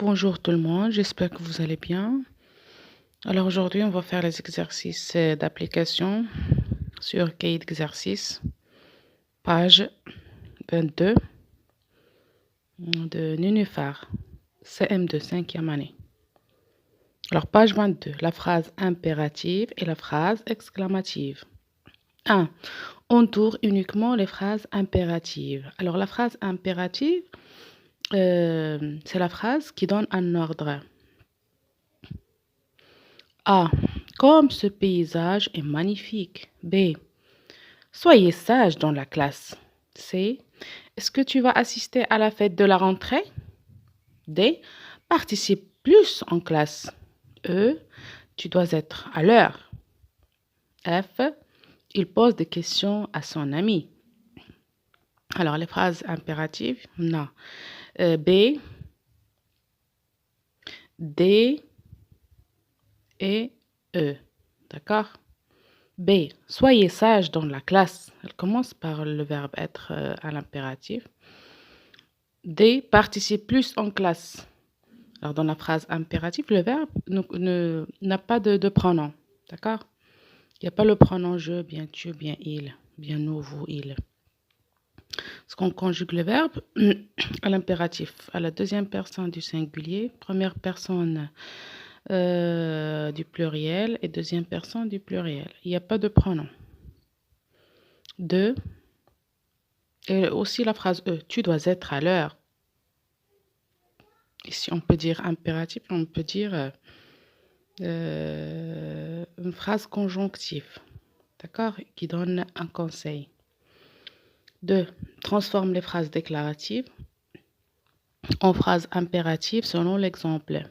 Bonjour tout le monde, j'espère que vous allez bien. Alors aujourd'hui, on va faire les exercices d'application sur cahier d'exercice, page 22 de Nénuphar, CM2, 5e année. Alors page 22, la phrase impérative et la phrase exclamative. 1. Entoure uniquement les phrases impératives. Alors la phrase impérative, c'est la phrase qui donne un ordre. A. Comme ce paysage est magnifique. B. Soyez sage dans la classe. C. Est-ce que tu vas assister à la fête de la rentrée? D. Participe plus en classe. E. Tu dois être à l'heure. F. Il pose des questions à son ami. Alors, les phrases impératives, non. B, D et E. D'accord? B. Soyez sage dans la classe. Elle commence par le verbe être à l'impératif. D. Participe plus en classe. Alors, dans la phrase impérative, le verbe n'a pas de pronom. D'accord? Il n'y a pas le pronom je, bien tu, bien il, bien nous, vous, il. Parce qu'on conjugue le verbe à l'impératif, à la deuxième personne du singulier, première personne du pluriel et deuxième personne du pluriel. Il n'y a pas de pronom. 2. Et aussi la phrase E. Tu dois être à l'heure. Ici, on peut dire impératif, on peut dire une phrase conjonctive. D'accord? Qui donne un conseil. 2. Transforme les phrases déclaratives en phrases impératives selon l'exemple.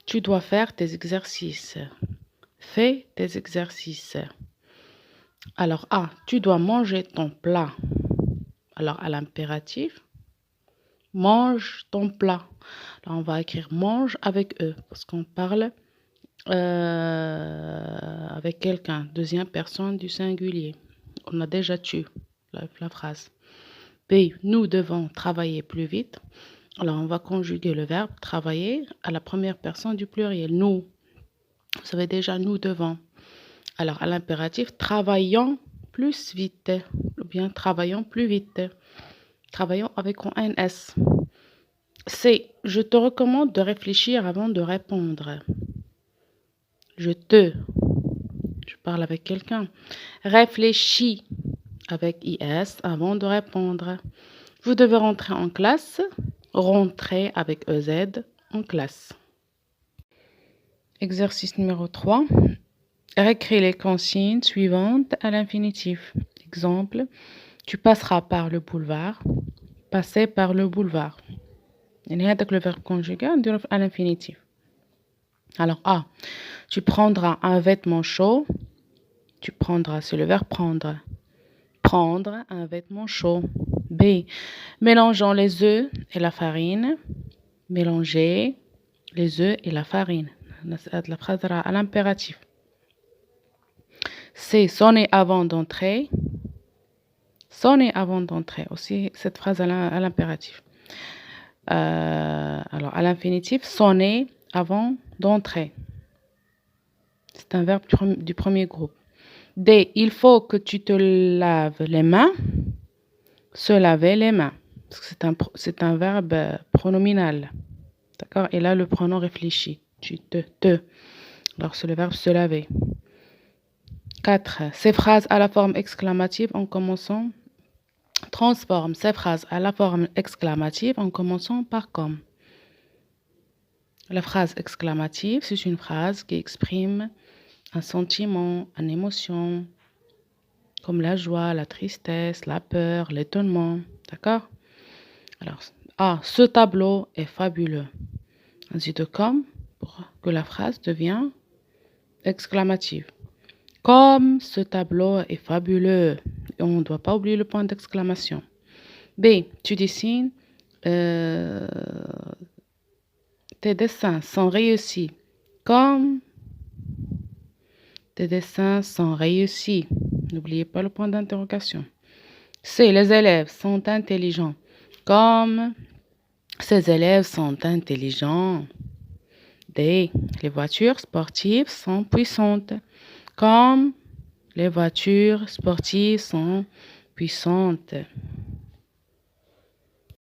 Tu dois faire tes exercices. Fais tes exercices. Alors, A. Tu dois manger ton plat. Alors, à l'impératif, mange ton plat. Alors, on va écrire mange avec E parce qu'on parle avec quelqu'un. Deuxième personne du singulier. On a déjà tu, la phrase. B. Nous devons travailler plus vite. Alors, on va conjuguer le verbe travailler à la première personne du pluriel. Nous. Vous savez déjà, nous devons. Alors, à l'impératif, travaillons plus vite. Ou bien travaillons plus vite. Travaillons avec un S. C. Je te recommande de réfléchir avant de répondre. Je parle avec quelqu'un. Réfléchis avec IS avant de répondre. Vous devez rentrer en classe. Rentrer avec EZ en classe. Exercice numéro 3. Réécris les consignes suivantes à l'infinitif. Exemple, tu passeras par le boulevard. Passer par le boulevard. Il y a le verbe conjugué à l'infinitif. Alors, A. Tu prendras un vêtement chaud. Tu prendras, c'est le verbe prendre. Prendre un vêtement chaud. B. Mélangeons les œufs et la farine. Mélanger les œufs et la farine. La phrase sera à l'impératif. C. Sonner avant d'entrer. Sonner avant d'entrer. Aussi, cette phrase à l'impératif. Alors, à l'infinitif, sonner avant d'entrer. C'est un verbe du premier groupe. D. Il faut que tu te laves les mains. Se laver les mains. Parce que c'est un verbe pronominal. D'accord? Et là, le pronom réfléchi. Tu te. Alors, c'est le verbe se laver. 4. Ces phrases à la forme exclamative en commençant. Transforme ces phrases à la forme exclamative en commençant par comme. La phrase exclamative, c'est une phrase qui exprime un sentiment, une émotion, comme la joie, la tristesse, la peur, l'étonnement. D'accord? Alors, A. Ce tableau est fabuleux. Ainsi de comme pour que la phrase devienne exclamative. Comme ce tableau est fabuleux. Et on ne doit pas oublier le point d'exclamation. B. Tu dessines. Tes dessins sont réussis. Comme tes dessins sont réussis. N'oubliez pas le point d'interrogation. C. Les élèves sont intelligents. Comme Ces élèves sont intelligents. D. Les voitures sportives sont puissantes. Comme les voitures sportives sont puissantes.